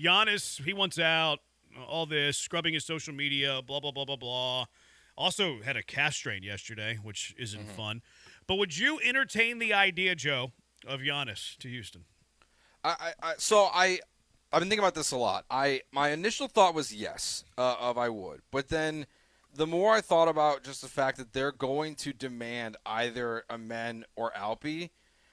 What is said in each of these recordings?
Giannis, he wants out, all this, scrubbing his social media, blah, blah, blah, blah, blah. Also had a calf strain yesterday, which isn't fun. But would you entertain the idea, Joe, of Giannis to Houston? I've been thinking about this a lot. My initial thought was yes, of I would, but then the more I thought about just the fact that they're going to demand either Amen or Alpi,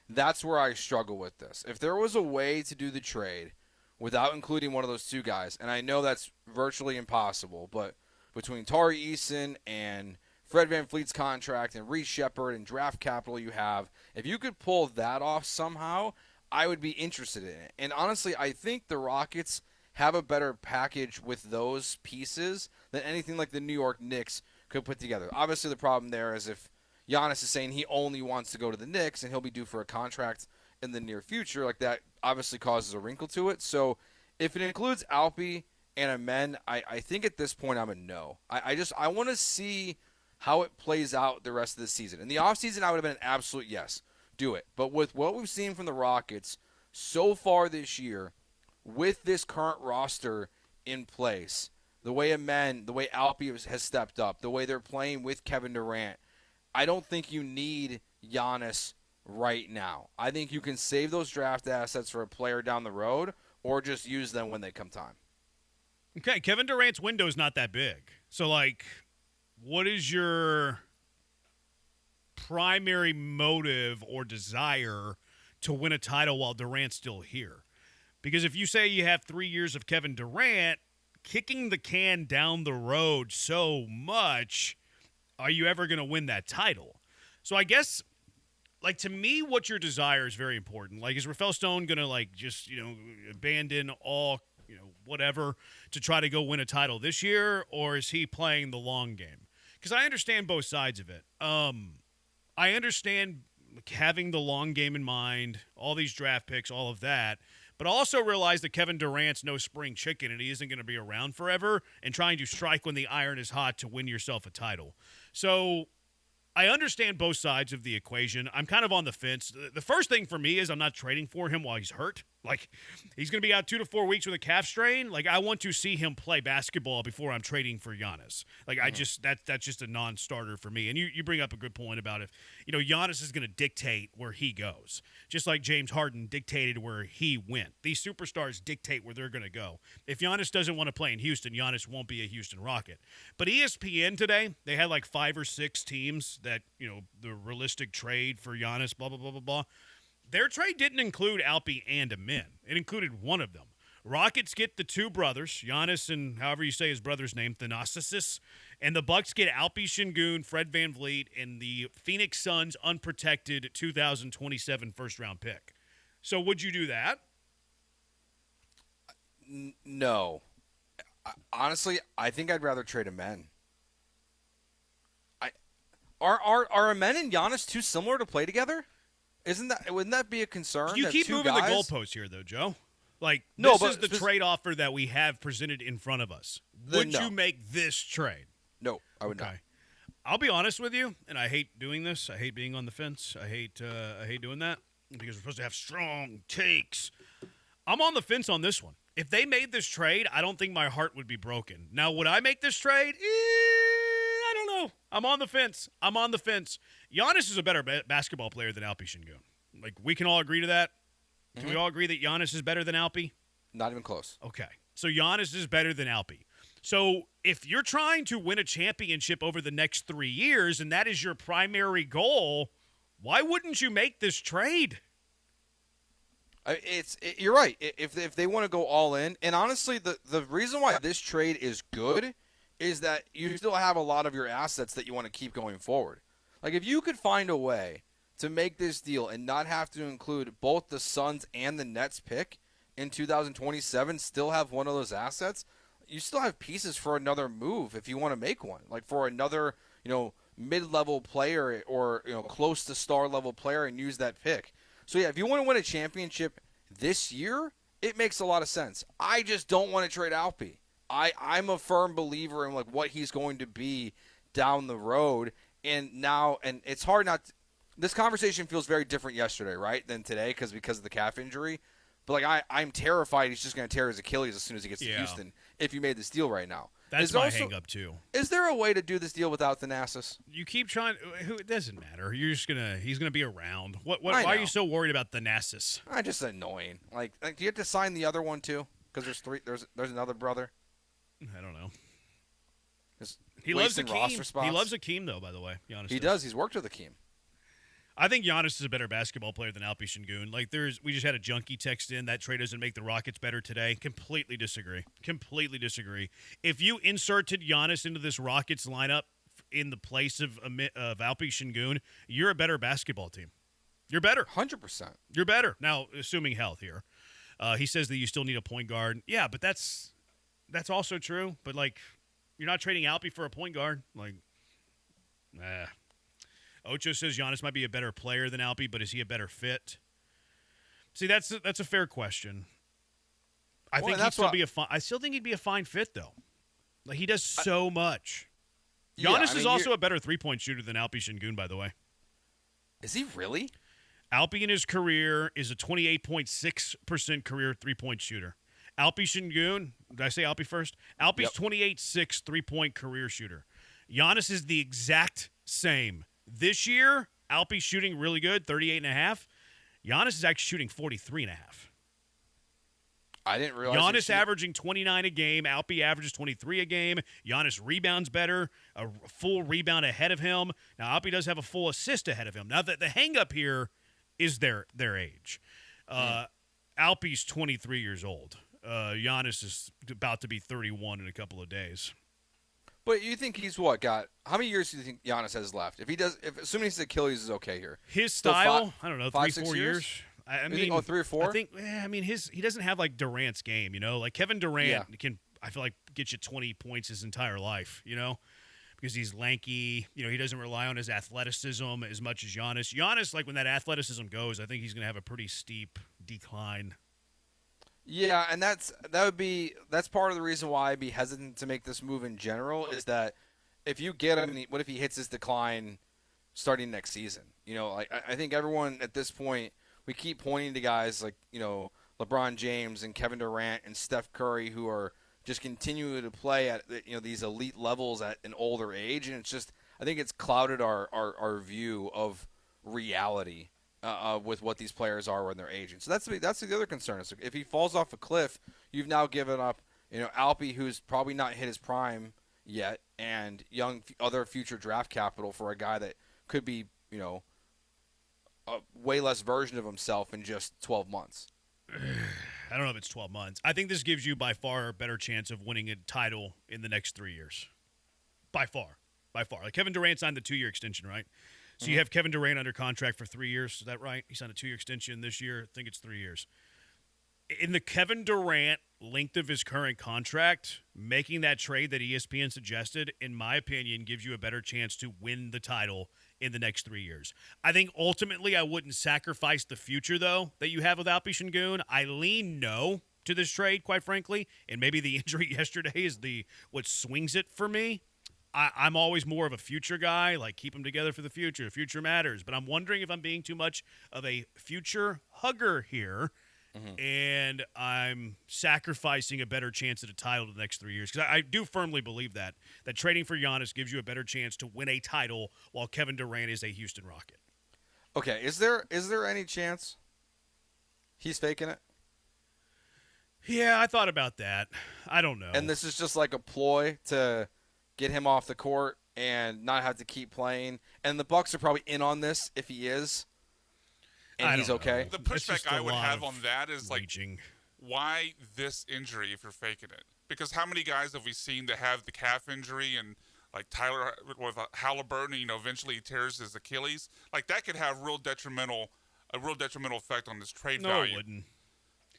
that's where I struggle with this. If there was a way to do the trade without including one of those two guys, and I know that's virtually impossible, but between Tari Eason and Fred VanVleet's contract and Reed Sheppard and draft capital you have, if you could pull that off somehow, I would be interested in it. And honestly, I think the Rockets have a better package with those pieces than anything like the New York Knicks could put together. Obviously, the problem there is if Giannis is saying he only wants to go to the Knicks and he'll be due for a contract in the near future, like that obviously causes a wrinkle to it. So if it includes Alpi and Amen, I think at this point I'm a no. I want to see how it plays out the rest of the season. In the offseason, I would have been an absolute yes. Do it. But with what we've seen from the Rockets so far this year, with this current roster in place, the way Alpi has stepped up, the way they're playing with Kevin Durant, I don't think you need Giannis right now. I think you can save those draft assets for a player down the road or just use them when they come time. Okay, Kevin Durant's window is not that big. So, what is your primary motive or desire to win a title while Durant's still here? Because if you say you have 3 years of Kevin Durant, kicking the can down the road so much, are you ever going to win that title? So I guess, to me, what your desire is very important. Is Rafael Stone going to, just, abandon all, whatever to try to go win a title this year, or is he playing the long game? Because I understand both sides of it. I understand having the long game in mind, all these draft picks, all of that, but also realize that Kevin Durant's no spring chicken and he isn't going to be around forever and trying to strike when the iron is hot to win yourself a title. So I understand both sides of the equation. I'm kind of on the fence. The first thing for me is I'm not trading for him while he's hurt. He's going to be out 2 to 4 weeks with a calf strain. I want to see him play basketball before I'm trading for Giannis. That's just a non-starter for me. And you bring up a good point about if, Giannis is going to dictate where he goes. Just like James Harden dictated where he went. These superstars dictate where they're going to go. If Giannis doesn't want to play in Houston, Giannis won't be a Houston Rocket. But ESPN today, they had 5 or 6 teams that, the realistic trade for Giannis, blah, blah, blah, blah, blah. Their trade didn't include Alpi and Amen. It included one of them. Rockets get the 2 brothers, Giannis and however you say his brother's name, Thanasis, and the Bucks get Alpi Şengün, Fred VanVleet, and the Phoenix Suns unprotected 2027 first-round pick. So would you do that? No. Honestly, I think I'd rather trade Amen. Are Amen and Giannis too similar to play together? Wouldn't that be a concern? You keep moving the goalposts here, though, Joe. This is the trade offer that we have presented in front of us. Would you make this trade? No, I would not. I'll be honest with you, and I hate doing this. I hate being on the fence. I hate doing that because we're supposed to have strong takes. I'm on the fence on this one. If they made this trade, I don't think my heart would be broken. Now, would I make this trade? I don't know. I'm on the fence. Giannis is a better basketball player than Alpi Şengün. We can all agree to that? Can we all agree that Giannis is better than Alpi? Not even close. Okay. So Giannis is better than Alpi. So if you're trying to win a championship over the next 3 years and that is your primary goal, why wouldn't you make this trade? You're right. If they want to go all in, and honestly, the reason why this trade is good is that you still have a lot of your assets that you want to keep going forward. If you could find a way to make this deal and not have to include both the Suns and the Nets pick in 2027, still have one of those assets, you still have pieces for another move if you want to make one. For another, mid-level player or, close to star-level player and use that pick. So, yeah, if you want to win a championship this year, it makes a lot of sense. I just don't want to trade Alpi. I'm a firm believer in what he's going to be down the road. And it's hard not to, this conversation feels very different yesterday, right, than today because of the calf injury. But I'm terrified he's just going to tear his Achilles as soon as he gets to Houston if you made this deal right now. That's my hang-up, too. Is there a way to do this deal without Thanasis? You keep trying. It doesn't matter. He's gonna be around. Why are you so worried about Thanasis? Just annoying. Like, do you have to sign the other one too? Because there's three. There's another brother. I don't know. He loves Akeem. He loves Akeem, though. By the way, Giannis. He does. He's worked with Akeem. I think Giannis is a better basketball player than Alperen Şengün. We just had a junkie text in that trade doesn't make the Rockets better today. Completely disagree. If you inserted Giannis into this Rockets lineup in the place of Alperen Şengün, you're a better basketball team. You're better. 100%. You're better. Now, assuming health here. He says that you still need a point guard. Yeah, but that's also true. But, you're not trading Alpy for a point guard. Ocho says Giannis might be a better player than Alpy, but is he a better fit? See, that's a fair question. I still think he'd be a fine fit, though. He does so much. Giannis is also a better three-point shooter than Alperen Şengün, by the way. Is he really? Alpy in his career is a 28.6% career three-point shooter. Alperen Şengün, did I say Alpy first? Alpy's 28.6 three-point career shooter. Giannis is the exact same. This year, Alpy's shooting really good, 38.5. Giannis is actually shooting 43.5. I didn't realize. Giannis averaging 29 a game. Alpy averages 23 a game. Giannis rebounds better, a full rebound ahead of him. Now, Alpy does have a full assist ahead of him. Now, the hang-up here is their age. Alpy's 23 years old. Giannis is about to be 31 in a couple of days. But you think he's how many years do you think Giannis has left? Assuming his Achilles is okay here. His style, I don't know, 3-4 years. I mean, 3 or 4? I think, he doesn't have Durant's game, Kevin Durant can, I feel get you 20 points his entire life, because he's lanky. He doesn't rely on his athleticism as much as Giannis. Giannis, when that athleticism goes, I think he's going to have a pretty steep decline. Yeah, and that's part of the reason why I'd be hesitant to make this move in general is that if you get him, what if he hits his decline starting next season? I think everyone at this point, we keep pointing to guys like, LeBron James and Kevin Durant and Steph Curry who are just continuing to play at these elite levels at an older age, and it's just I think it's clouded our view of reality. With what these players are when they're aging. So that's the other concern. So if he falls off a cliff, you've now given up, Alpy, who's probably not hit his prime yet, and other future draft capital for a guy that could be, a way less version of himself in just 12 months. I don't know if it's 12 months. I think this gives you by far a better chance of winning a title in the next 3 years. By far. Kevin Durant signed the 2-year extension, right? So you have Kevin Durant under contract for 3 years. Is that right? He signed a 2-year extension this year. I think it's 3 years. In the Kevin Durant length of his current contract, making that trade that ESPN suggested, in my opinion, gives you a better chance to win the title in the next 3 years. I think ultimately I wouldn't sacrifice the future, though, that you have with Alperen Şengün. I lean no to this trade, quite frankly, and maybe the injury yesterday is what swings it for me. I'm always more of a future guy, keep them together for the future. The future matters. But I'm wondering if I'm being too much of a future hugger here, and I'm sacrificing a better chance at a title the next 3 years. Because I do firmly believe that trading for Giannis gives you a better chance to win a title while Kevin Durant is a Houston Rocket. Okay, is there any chance he's faking it? Yeah, I thought about that. I don't know. And this is just like a ploy to get him off the court and not have to keep playing. And the Bucks are probably in on this if he is, and he's okay. The pushback I would have on that is reaching. Why this injury if you're faking it? Because how many guys have we seen that have the calf injury and Tyler with Halliburton, eventually he tears his Achilles? That could have a real detrimental effect on this trade value. No, it wouldn't.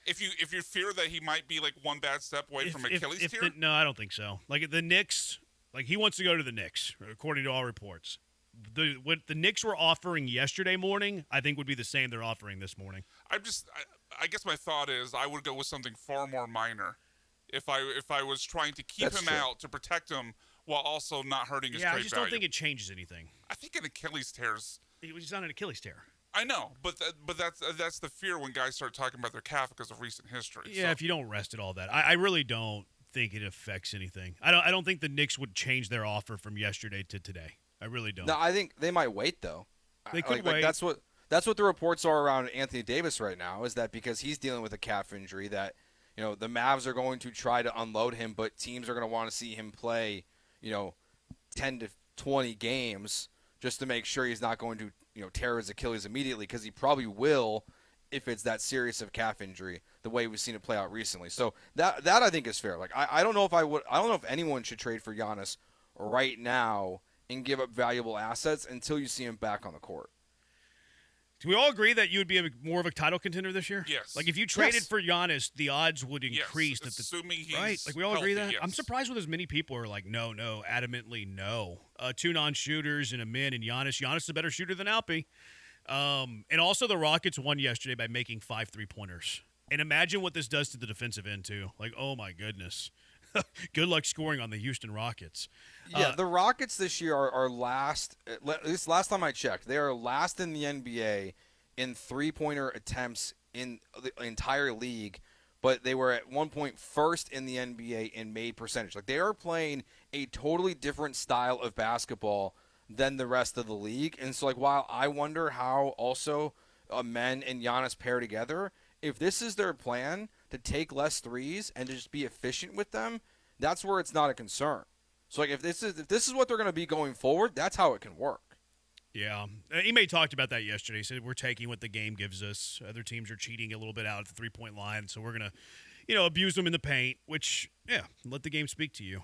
If you fear that he might be one bad step away from Achilles tear? No, I don't think so. The Knicks. He wants to go to the Knicks, according to all reports. What the Knicks were offering yesterday morning, I think would be the same they're offering this morning. I guess my thought is I would go with something far more minor if I was trying to keep him out to protect him while also not hurting his trade value. I just don't think it changes anything. I think an Achilles tears. He's on an Achilles tear. I know, but that's the fear when guys start talking about their calf because of recent history. Yeah, so. if you don't rest it all that, I really don't think it affects anything. I don't think the Knicks would change their offer from yesterday to today. I really don't. No, I think they might wait though. They could wait. That's what the reports are around Anthony Davis right now. Is that because he's dealing with a calf injury that the Mavs are going to try to unload him, but teams are going to want to see him play 10 to 20 games just to make sure he's not going to tear his Achilles immediately, because he probably will if it's that serious of calf injury, the way we've seen it play out recently. So that I think is fair. Like I don't know if anyone should trade for Giannis right now and give up valuable assets until you see him back on the court. Do we all agree that you would be more of a title contender this year? Yes. Like if you traded for Giannis, the odds would increase. Yes, assuming he's right. Like we all healthy, agree that. yes. I'm surprised with as many people are like, no, adamantly no. 2 non-shooters and a min and Giannis. Giannis is a better shooter than Alpi. And also the Rockets won yesterday by making 5 3-pointers. And imagine what this does to the defensive end too. Like, oh my goodness. Good luck scoring on the Houston Rockets. Yeah, the Rockets this year are last. At least last time I checked, they are last in the NBA in 3-pointer attempts in the entire league, but they were at one point first in the NBA in made percentage. Like, they are playing a totally different style of basketball than the rest of the league. And so, like, while I wonder how also Men and Giannis pair together, if this is their plan to take less threes and to just be efficient with them, that's where it's not a concern. So, like, if this is what they're going to be going forward, that's how it can work. Yeah. Ime talked about that yesterday. He said we're taking what the game gives us. Other teams are cheating a little bit out at the 3-point line, so we're going to, abuse them in the paint, which, yeah, let the game speak to you.